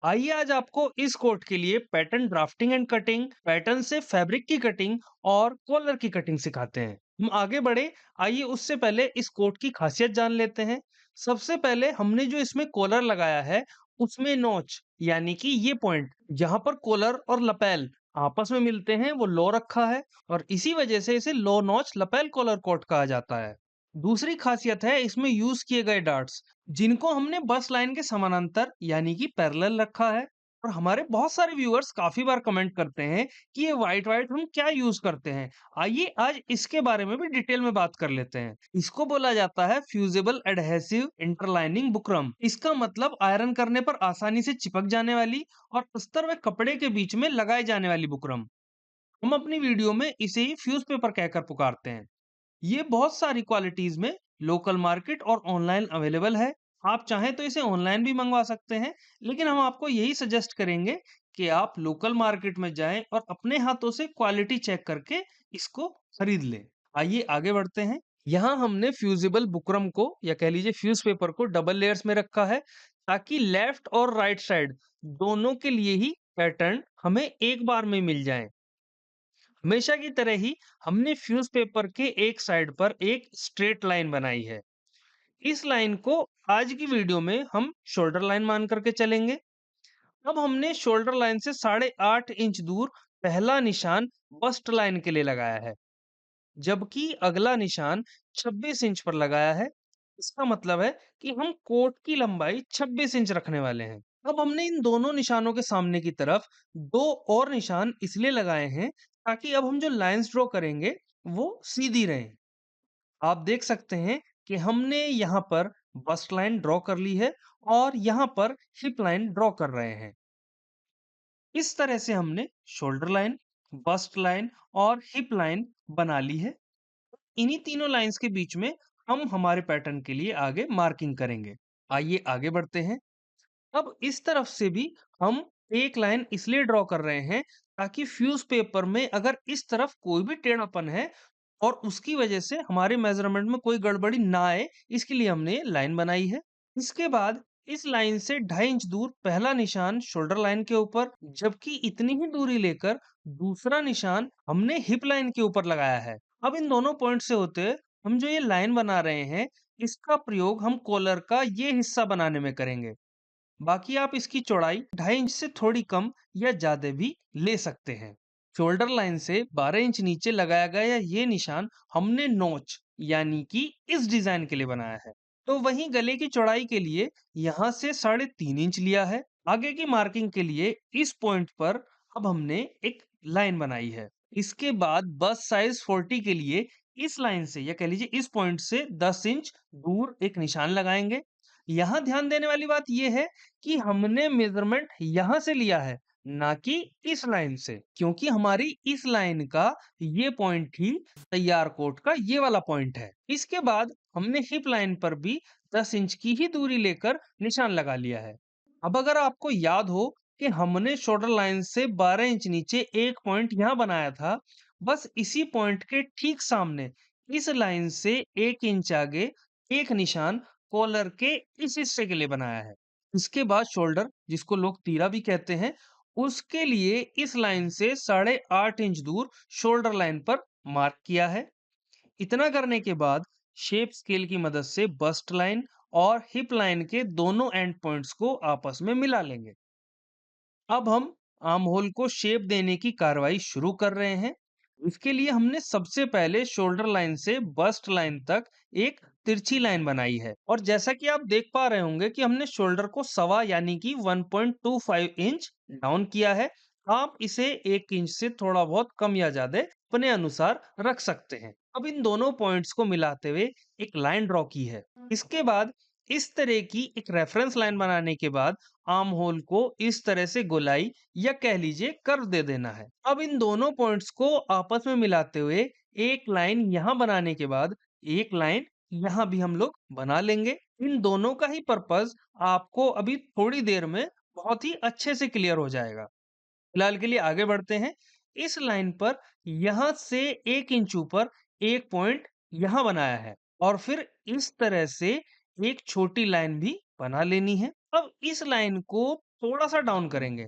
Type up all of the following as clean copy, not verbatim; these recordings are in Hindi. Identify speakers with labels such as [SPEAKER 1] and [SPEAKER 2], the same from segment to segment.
[SPEAKER 1] आइए आज आपको इस कोट के लिए pattern drafting and cutting, pattern से फैब्रिक की कटिंग और कॉलर की कटिंग सिखाते हैं। हम आगे बढ़े, आइए उससे पहले इस कोट की खासियत जान लेते हैं। सबसे पहले हमने जो इसमें कॉलर लगाया है, उसमें नॉच यानी कि ये पॉइंट जहां पर कॉलर और लपेल आपस में मिलते हैं वो लो रखा है और इसी वजह से इसे लो नॉच लपेल कॉलर कोट कहा जाता है। दूसरी खासियत है इसमें यूज किए गए डार्ट्स, जिनको हमने बस लाइन के समानांतर यानी कि पैरेलल रखा है। और हमारे बहुत सारे व्यूअर्स काफी बार कमेंट करते हैं कि ये व्हाइट व्हाइट हम क्या यूज करते हैं। आइए आज इसके बारे में भी डिटेल में बात कर लेते हैं। इसको बोला जाता है फ्यूजिबल एडहेसिव इंटरलाइनिंग बुकरम। इसका मतलब आयरन करने पर आसानी से चिपक जाने वाली और अस्तर व कपड़े के बीच में लगाए जाने वाली बुकरम। हम अपनी वीडियो में इसे ही फ्यूज पेपर कहकर पुकारते हैं। ये बहुत सारी क्वालिटीज में लोकल मार्केट और ऑनलाइन अवेलेबल है। आप चाहें तो इसे ऑनलाइन भी मंगवा सकते हैं, लेकिन हम आपको यही सजेस्ट करेंगे कि आप लोकल मार्केट में जाएं और अपने हाथों से क्वालिटी चेक करके इसको खरीद लें। आइए आगे बढ़ते हैं। यहाँ हमने फ्यूजिबल बुकरम को या कह लीजिए फ्यूज पेपर को डबल लेयर्स में रखा है, ताकि लेफ्ट और राइट साइड दोनों के लिए ही पैटर्न हमें एक बार में मिल जाए। हमेशा की तरह ही हमने फ्यूज पेपर के एक साइड पर एक स्ट्रेट लाइन बनाई है। इस लाइन को आज की वीडियो में हम शोल्डर लाइन मान करके चलेंगे। अब हमने शोल्डर लाइन से 8.5 इंच दूर पहला निशान बस्ट लाइन के लिए लगाया है, जबकि अगला निशान 26 इंच पर लगाया है। इसका मतलब है कि हम कोट की लंबाई 26 इंच रखने वाले हैं। अब हमने इन दोनों निशानों के सामने की तरफ दो और निशान इसलिए लगाए हैं, ताकि अब हम जो लाइंस ड्रॉ करेंगे वो सीधी रहें। आप देख सकते हैं कि हमने यहाँ पर बस्ट लाइन ड्रॉ कर ली है और यहाँ पर हिप लाइन ड्रॉ कर रहे हैं। इस तरह से हमने शोल्डर लाइन, बस्ट लाइन और हिप लाइन बना ली है। इन्हीं तीनों लाइंस के बीच में हम हमारे पैटर्न के लिए आगे मार्किंग करेंगे। आइए आगे बढ़ते हैं। अब इस तरफ से भी हम एक लाइन इसलिए ड्रॉ कर रहे हैं, ताकि फ्यूज पेपर में अगर इस तरफ कोई भी टेढ़ापन है और उसकी वजह से हमारे मेजरमेंट में कोई गड़बड़ी ना आए, इसके लिए हमने ये लाइन बनाई है। इसके बाद इस लाइन से 2.5 इंच दूर पहला निशान शोल्डर लाइन के ऊपर, जबकि इतनी ही दूरी लेकर दूसरा निशान हमने हिप लाइन के ऊपर लगाया है। अब इन दोनों पॉइंट से होते हुए हम जो ये लाइन बना रहे हैं, इसका प्रयोग हम कॉलर का ये हिस्सा बनाने में करेंगे। बाकी आप इसकी चौड़ाई 2.5 इंच से थोड़ी कम या ज्यादा भी ले सकते हैं। शोल्डर लाइन से 12 इंच नीचे लगाया गया ये निशान हमने नोच यानी कि इस डिजाइन के लिए बनाया है। तो वहीं गले की चौड़ाई के लिए यहाँ से 3.5 इंच लिया है। आगे की मार्किंग के लिए इस पॉइंट पर अब हमने एक लाइन बनाई है। इसके बाद बस साइज 40 के लिए इस लाइन से या कह लीजिए इस पॉइंट से 10 इंच दूर एक निशान लगाएंगे। यहाँ ध्यान देने वाली बात यह है कि हमने मेजरमेंट यहाँ से लिया है, ना कि इस लाइन से, क्योंकि हमारी इस लाइन का ये पॉइंट ही तैयार कोट का ये वाला पॉइंट है। इसके बाद हमने हिप लाइन पर भी 10 इंच की ही दूरी लेकर निशान लगा लिया है। अब अगर आपको याद हो कि हमने शोल्डर लाइन से 12 इंच नीचे एक पॉइंट यहाँ बनाया था, बस इसी पॉइंट के ठीक सामने इस लाइन से 1 इंच आगे एक निशान कॉलर के इस हिस्से के लिए बनाया है। इसके बाद शोल्डर, जिसको लोग तीरा भी कहते हैं, उसके लिए इस लाइन से 8.5 इंच दूर शोल्डर लाइन पर मार्क किया है। इतना करने के बाद शेप स्केल की मदद से बस्ट लाइन और हिप लाइन के दोनों एंड पॉइंट्स को आपस में मिला लेंगे। अब हम आर्म होल को शेप देने की कार्रवाई शुरू कर रहे हैं। इसके लिए हमने सबसे पहले शोल्डर लाइन से बस्ट लाइन तक एक तिरछी लाइन बनाई है और जैसा कि आप देख पा रहे होंगे कि हमने शोल्डर को सवा यानी कि 1.25 इंच डाउन किया है। आप इसे 1 इंच से थोड़ा बहुत कम या ज्यादा अपने अनुसार रख सकते हैं। अब इन दोनों पॉइंट्स को मिलाते हुए एक लाइन ड्रॉ की है। इसके बाद इस तरह की एक रेफरेंस लाइन बनाने के बाद आर्म होल को इस तरह से गोलाई या कह लीजिए कर्व दे देना है। अब इन दोनों पॉइंट्स को आपस में मिलाते हुए एक लाइन यहाँ बनाने के बाद एक लाइन यहाँ भी हम लोग बना लेंगे। इन दोनों का ही पर्पस आपको अभी थोड़ी देर में बहुत ही अच्छे से क्लियर हो जाएगा। फिलहाल के लिए आगे बढ़ते हैं। इस लाइन पर यहाँ से 1 इंच ऊपर एक पॉइंट यहाँ बनाया है और फिर इस तरह से एक छोटी लाइन भी बना लेनी है। अब इस लाइन को थोड़ा सा डाउन करेंगे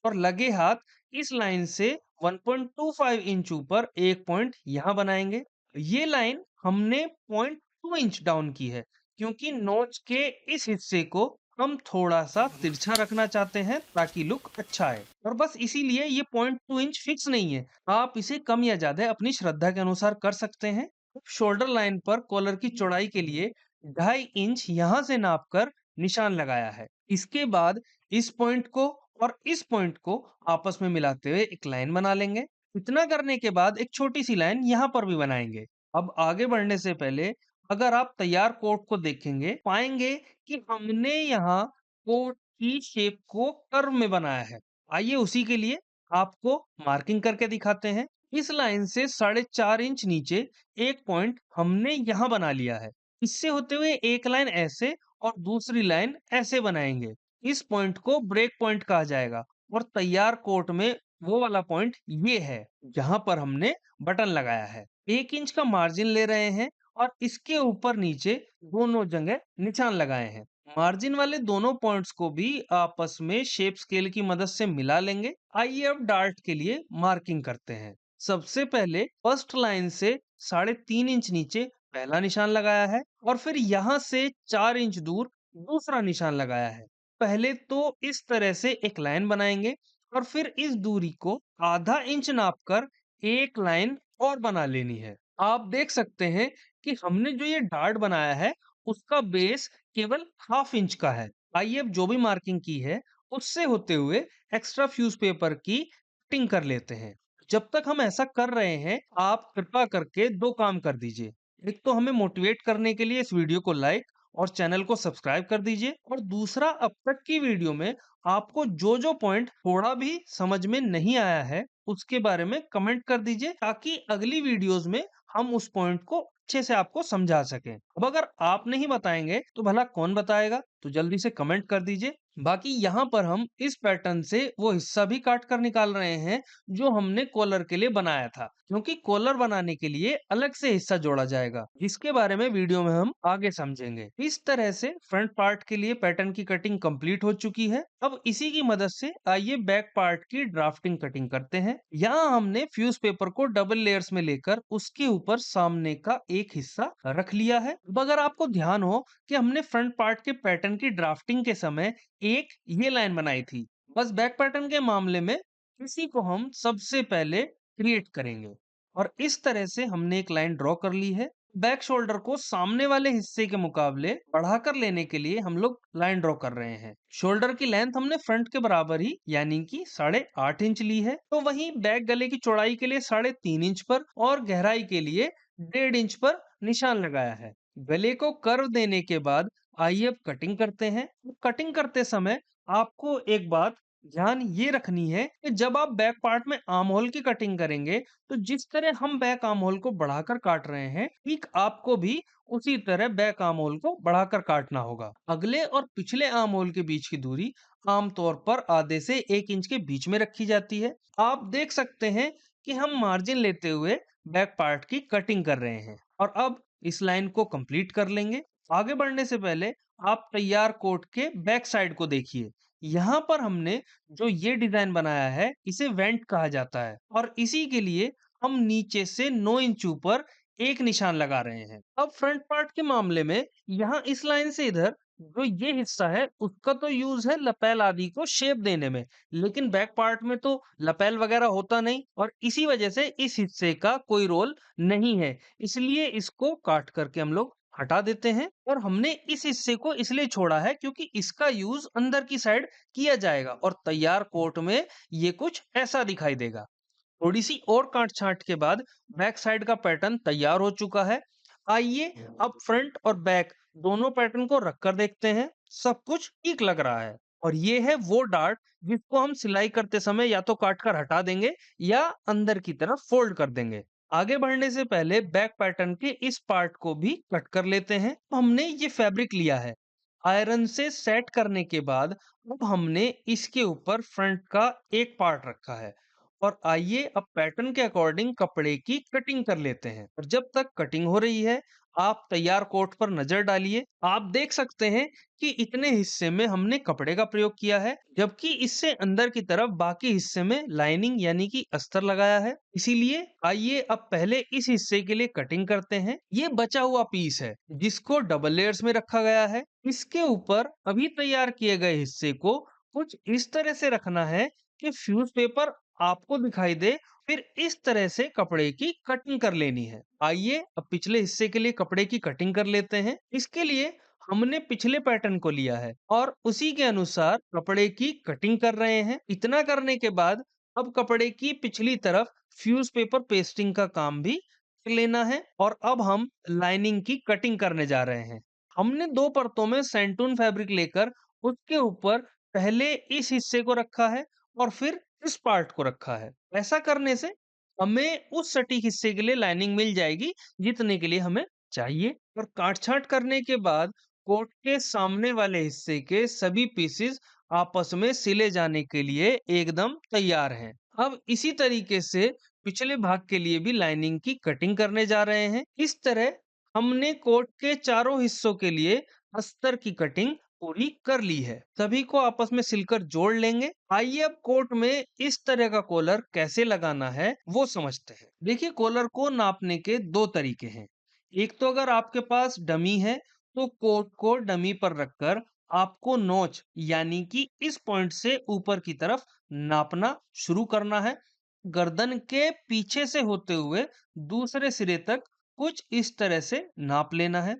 [SPEAKER 1] और लगे हाथ इस लाइन से 1.25 इंच ऊपर एक पॉइंट यहाँ बनाएंगे। ये लाइन हमने 0.2 इंच डाउन की है क्योंकि नोच के इस हिस्से को हम थोड़ा सा तिरछा रखना चाहते हैं ताकि लुक अच्छा आए, और बस इसीलिए ये 0.2 इंच फिक्स नहीं है, आप इसे कम या ज्यादा अपनी श्रद्धा के अनुसार कर सकते हैं। शोल्डर लाइन पर कॉलर की चौड़ाई के लिए 2.5 इंच यहाँ से नापकर निशान लगाया है। इसके बाद इस पॉइंट को और इस पॉइंट को आपस में मिलाते हुए एक लाइन बना लेंगे। इतना करने के बाद एक छोटी सी लाइन यहाँ पर भी बनाएंगे। अब आगे बढ़ने से पहले अगर आप तैयार कोट को देखेंगे पाएंगे कि हमने यहाँ कोट की शेप को कर्व में बनाया है। आइए उसी के लिए आपको मार्किंग करके दिखाते हैं। इस लाइन से 4.5 इंच नीचे एक पॉइंट हमने यहाँ बना लिया है। इससे होते हुए एक लाइन ऐसे और दूसरी लाइन ऐसे बनाएंगे। इस पॉइंट को ब्रेक पॉइंट कहा जाएगा और तैयार कोट में वो वाला पॉइंट ये है जहां पर हमने बटन लगाया है। 1 इंच का मार्जिन ले रहे हैं और इसके ऊपर नीचे दोनों जगह निशान लगाए हैं। मार्जिन वाले दोनों पॉइंट्स को भी आपस में शेप स्केल की मदद से मिला लेंगे। आइए अब डार्ट के लिए मार्किंग करते हैं। सबसे पहले फर्स्ट लाइन से 3.5 इंच नीचे पहला निशान लगाया है और फिर यहाँ से 4 इंच दूर दूसरा निशान लगाया है। पहले तो इस तरह से एक लाइन बनाएंगे और फिर इस दूरी को आधा इंच नापकर एक लाइन और बना लेनी है। आप देख सकते हैं कि हमने जो ये डार्ट बनाया है उसका बेस केवल 1/2 इंच का है। आइए अब जो भी मार्किंग की है उससे होते हुए एक्स्ट्रा फ्यूज पेपर की कटिंग कर लेते हैं। जब तक हम ऐसा कर रहे हैं आप कृपया करके दो काम कर दीजिए। एक तो हमें मोटिवेट करने के लिए इस वीडियो को लाइक और चैनल को सब्सक्राइब कर दीजिए, और दूसरा अब तक की वीडियो में आपको जो जो पॉइंट थोड़ा भी समझ में नहीं आया है उसके बारे में कमेंट कर दीजिए ताकि अगली वीडियोस में हम उस पॉइंट को अच्छे से आपको समझा सकें। अब अगर आप नहीं बताएंगे तो भला कौन बताएगा, तो जल्दी से कमेंट कर दीजिए। बाकी यहाँ पर हम इस पैटर्न से वो हिस्सा भी काट कर निकाल रहे हैं जो हमने कॉलर के लिए बनाया था, क्योंकि कॉलर बनाने के लिए अलग से हिस्सा जोड़ा जाएगा जिसके बारे में वीडियो में हम आगे समझेंगे। इस तरह से फ्रंट पार्ट के लिए पैटर्न की कटिंग कंप्लीट हो चुकी है। अब इसी की मदद से आइए बैक पार्ट की ड्राफ्टिंग कटिंग करते हैं। यहाँ हमने फ्यूज पेपर को डबल लेयर्स में लेकर उसके ऊपर सामने का एक हिस्सा रख लिया है। अब अगर आपको ध्यान हो कि हमने फ्रंट पार्ट के पैटर्न की ड्राफ्टिंग के समय एक ये लाइन बनाई थी, बस बैक पैटर्न के मामले में इसी को हम सबसे पहले क्रिएट करेंगे और इस तरह से हमने एक लाइन ड्रॉ कर ली है। बैक शोल्डर को सामने वाले हिस्से के मुकाबले बढ़ाकर लेने के लिए हम लोग लाइन ड्रॉ कर रहे हैं। शोल्डर की लेंथ हमने फ्रंट के बराबर ही यानी कि 8.5 इंच ली है, तो वहीं बैक गले की चौड़ाई के लिए 3.5 इंच पर और गहराई के लिए 1.5 इंच पर निशान लगाया है। गले को कर्व देने के बाद आइए अब कटिंग करते हैं। कटिंग करते समय आपको एक बात ध्यान ये रखनी है कि जब आप बैक पार्ट में आर्म होल की कटिंग करेंगे तो जिस तरह हम बैक आर्म होल को बढ़ाकर काट रहे हैं ठीक आपको भी उसी तरह बैक आर्म होल को बढ़ाकर काटना होगा। अगले और पिछले आर्म होल के बीच की दूरी आमतौर पर आधे से 1 इंच के बीच में रखी जाती है। आप देख सकते हैं कि हम मार्जिन लेते हुए बैक पार्ट की कटिंग कर रहे हैं और अब इस लाइन को कंप्लीट कर लेंगे। आगे बढ़ने से पहले आप तैयार कोट के बैक साइड को देखिए। यहाँ पर हमने जो ये डिजाइन बनाया है इसे वेंट कहा जाता है और इसी के लिए हम नीचे से 9 इंच ऊपर एक निशान लगा रहे हैं। अब फ्रंट पार्ट के मामले में यहाँ इस लाइन से इधर जो ये हिस्सा है उसका तो यूज है लपेल आदि को शेप देने में, लेकिन बैक पार्ट में तो लपेल वगैरह होता नहीं और इसी वजह से इस हिस्से का कोई रोल नहीं है, इसलिए इसको काट करके हम लोग हटा देते हैं। और हमने इस हिस्से को इसलिए छोड़ा है क्योंकि इसका यूज अंदर की साइड किया जाएगा और तैयार कोट में ये कुछ ऐसा दिखाई देगा। थोड़ी सी और काट छांट के बाद बैक साइड का पैटर्न तैयार हो चुका है। आइए अब फ्रंट और बैक दोनों पैटर्न को रखकर देखते हैं। सब कुछ ठीक लग रहा है और ये है वो डार्ट जिसको हम सिलाई करते समय या तो काट कर हटा देंगे या अंदर की तरफ फोल्ड कर देंगे। आगे बढ़ने से पहले बैक पैटर्न के इस पार्ट को भी कट कर लेते हैं। तो हमने ये फैब्रिक लिया है, आयरन से सेट करने के बाद अब हमने इसके ऊपर फ्रंट का एक पार्ट रखा है और आइए अब पैटर्न के अकॉर्डिंग कपड़े की कटिंग कर लेते हैं। और जब तक कटिंग हो रही है, आप तैयार कोट पर नजर डालिए। आप देख सकते हैं कि इतने हिस्से में हमने कपड़े का प्रयोग किया है, जबकि इससे अंदर की तरफ बाकी हिस्से में लाइनिंग यानी कि अस्तर लगाया है। इसीलिए आइए अब पहले इस हिस्से के लिए कटिंग करते हैं। ये बचा हुआ पीस है जिसको डबल लेयर्स में रखा गया है। इसके ऊपर अभी तैयार किए गए हिस्से को कुछ इस तरह से रखना है कि फ्यूज पेपर आपको दिखाई दे। फिर इस तरह से कपड़े की कटिंग कर लेनी है। आइए अब पिछले हिस्से के लिए कपड़े की कटिंग कर लेते हैं। इसके लिए हमने पिछले पैटर्न को लिया है और उसी के अनुसार कपड़े की कटिंग कर रहे हैं। इतना करने के बाद अब कपड़े की पिछली तरफ फ्यूज पेपर पेस्टिंग का काम भी कर लेना है और अब हम लाइनिंग की कटिंग करने जा रहे हैं। हमने दो परतों में सेंटून फैब्रिक लेकर उसके ऊपर पहले इस हिस्से को रखा है और फिर इस पार्ट को रखा है। ऐसा करने से हमें उस सटीक हिस्से के लिए लाइनिंग मिल जाएगी जितने के लिए हमें चाहिए। और काट-छाँट करने के बाद कोट के सामने वाले हिस्से के सभी पीसेस आपस में सिले जाने के लिए एकदम तैयार हैं। अब इसी तरीके से पिछले भाग के लिए भी लाइनिंग की कटिंग करने जा रहे हैं। इस तरह हमने कोट के चारों हिस्सों के लिए अस्तर की कटिंग पूरी कर ली है। सभी को आपस में सिलकर जोड़ लेंगे। आइए अब कोट में इस तरह का कॉलर कैसे लगाना है वो समझते हैं। देखिए, कॉलर को नापने के दो तरीके हैं। एक तो अगर आपके पास डमी है तो कोट को डमी पर रखकर आपको नोच यानी कि इस पॉइंट से ऊपर की तरफ नापना शुरू करना है। गर्दन के पीछे से होते हुए दूसरे सिरे तक कुछ इस तरह से नाप लेना है।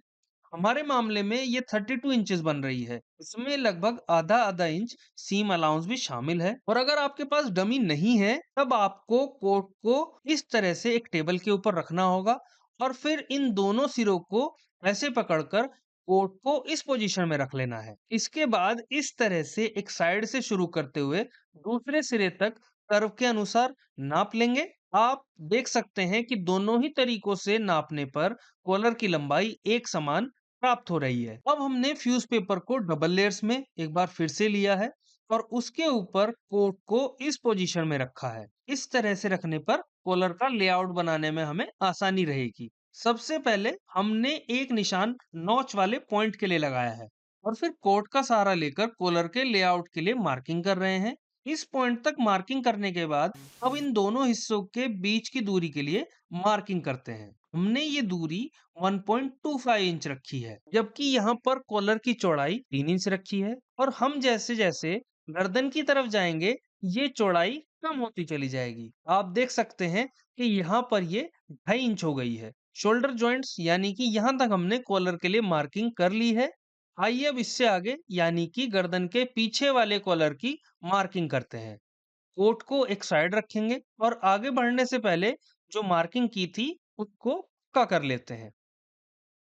[SPEAKER 1] हमारे मामले में ये 32 इंचेस बन रही है। इसमें लगभग आधा आधा इंच सीम अलाउंस भी शामिल है। और अगर आपके पास डमी नहीं है तब आपको कोट को इस तरह से एक टेबल के ऊपर रखना होगा और फिर इन दोनों सिरों को ऐसे पकड़कर कोट को इस पोजीशन में रख लेना है। इसके बाद इस तरह से एक साइड से शुरू करते हुए दूसरे सिरे तक कर्व के अनुसार नाप लेंगे। आप देख सकते हैं कि दोनों ही तरीकों से नापने पर कॉलर की लंबाई एक समान प्राप्त हो रही है। अब हमने फ्यूज पेपर को डबल लेयर्स में एक बार फिर से लिया है और उसके ऊपर कोट को इस पोजीशन में रखा है। इस तरह से रखने पर कॉलर का लेआउट बनाने में हमें आसानी रहेगी। सबसे पहले हमने एक निशान नॉच वाले पॉइंट के लिए लगाया है और फिर कोट का सहारा लेकर कॉलर के लेआउट के लिए मार्किंग कर रहे हैं। इस पॉइंट तक मार्किंग करने के बाद अब इन दोनों हिस्सों के बीच की दूरी के लिए मार्किंग करते हैं। हमने ये दूरी 1.25 इंच रखी है, जबकि यहाँ पर कॉलर की चौड़ाई 3 इंच रखी है। और हम जैसे जैसे गर्दन की तरफ जाएंगे ये चौड़ाई कम होती चली जाएगी। आप देख सकते हैं कि यहाँ पर ये 2.5 इंच हो गई है। शोल्डर जॉइंट्स यानी कि यहाँ तक हमने कॉलर के लिए मार्किंग कर ली है। आइए अब इससे आगे यानी कि गर्दन के पीछे वाले कॉलर की मार्किंग करते हैं। कोट को एक साइड रखेंगे और आगे बढ़ने से पहले जो मार्किंग की थी उसको पक्का कर लेते हैं।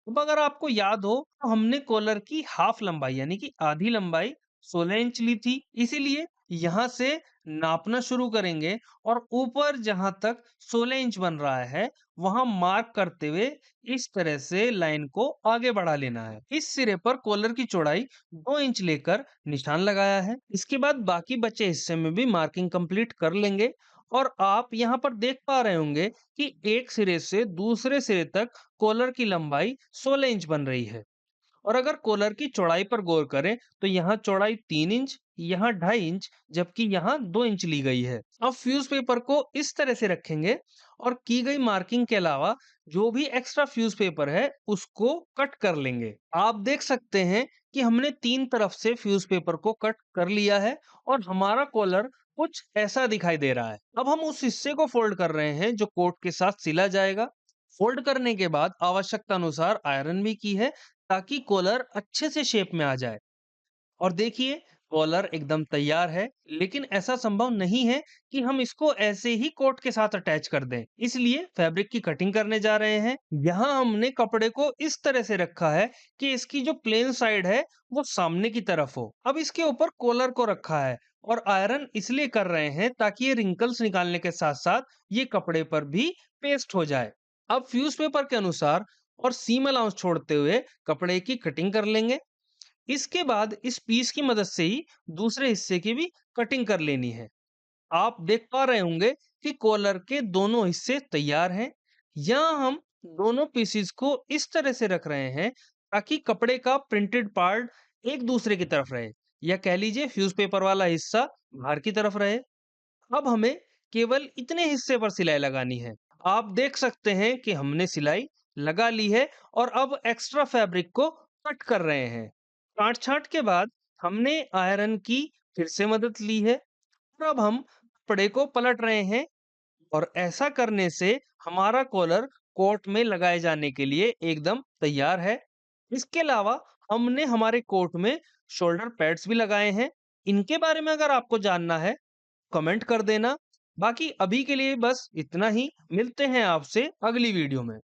[SPEAKER 1] अब अगर आपको याद हो तो हमने कॉलर की हाफ लंबाई यानी कि आधी लंबाई 16 इंच ली थी। इसीलिए यहाँ से नापना शुरू करेंगे और ऊपर जहां तक 16 इंच बन रहा है वहां मार्क करते हुए इस तरह से लाइन को आगे बढ़ा लेना है। इस सिरे पर कॉलर की चौड़ाई 2 इंच लेकर निशान लगाया है। इसके बाद बाकी बचे हिस्से में भी मार्किंग कंप्लीट कर लेंगे। और आप यहाँ पर देख पा रहे होंगे कि एक सिरे से दूसरे सिरे तक कॉलर की लंबाई 16 इंच बन रही है। और अगर कॉलर की चौड़ाई पर गौर करें तो यहाँ चौड़ाई 3 इंच, यहाँ 2.5 इंच, जबकि यहाँ 2 इंच ली गई है। अब फ्यूज पेपर को इस तरह से रखेंगे और की गई मार्किंग के अलावा जो भी एक्स्ट्रा फ्यूज पेपर है उसको कट कर लेंगे। आप देख सकते हैं कि हमने तीन तरफ से फ्यूज पेपर को कट कर लिया है और हमारा कॉलर कुछ ऐसा दिखाई दे रहा है। अब हम उस हिस्से को फोल्ड कर रहे हैं जो कोट के साथ सिला जाएगा। फोल्ड करने के बाद आवश्यकता अनुसार आयरन भी की है ताकि कॉलर अच्छे से शेप में आ जाए। और देखिए, कॉलर एकदम तैयार है। लेकिन ऐसा संभव नहीं है कि हम इसको ऐसे ही कोट के साथ अटैच कर दें। इसलिए फैब्रिक की कटिंग करने जा रहे हैं। यहाँ हमने कपड़े को इस तरह से रखा है कि इसकी जो प्लेन साइड है वो सामने की तरफ हो। अब इसके ऊपर कॉलर को रखा है और आयरन इसलिए कर रहे हैं ताकि ये रिंकल्स निकालने के साथ साथ ये कपड़े पर भी पेस्ट हो जाए। अब फ्यूज पेपर के अनुसार और सीम अलाउंस छोड़ते हुए कपड़े की कटिंग कर लेंगे। इसके बाद इस पीस की मदद से ही दूसरे हिस्से की भी कटिंग कर लेनी है। आप देख पा रहे होंगे कि कॉलर के दोनों हिस्से तैयार हैं। यहाँ हम दोनों पीसीस को इस तरह से रख रहे हैं ताकि कपड़े का प्रिंटेड पार्ट एक दूसरे की तरफ रहे, या कह लीजिए फ्यूज पेपर वाला हिस्सा बाहर की तरफ रहे। अब हमें केवल इतने हिस्से पर सिलाई लगानी है। आप देख सकते हैं कि हमने सिलाई लगा ली है और अब एक्स्ट्रा फैब्रिक को कट कर रहे हैं। काट छांट के बाद हमने आयरन की फिर से मदद ली है और अब हम कपड़े को पलट रहे हैं, और ऐसा करने से हमारा कॉलर कोट में लगाए जाने के लिए एकदम तैयार है। इसके अलावा हमने हमारे कोट में शोल्डर पैड्स भी लगाए हैं। इनके बारे में अगर आपको जानना है कमेंट कर देना। बाकी अभी के लिए बस इतना ही। मिलते हैं आपसे अगली वीडियो में।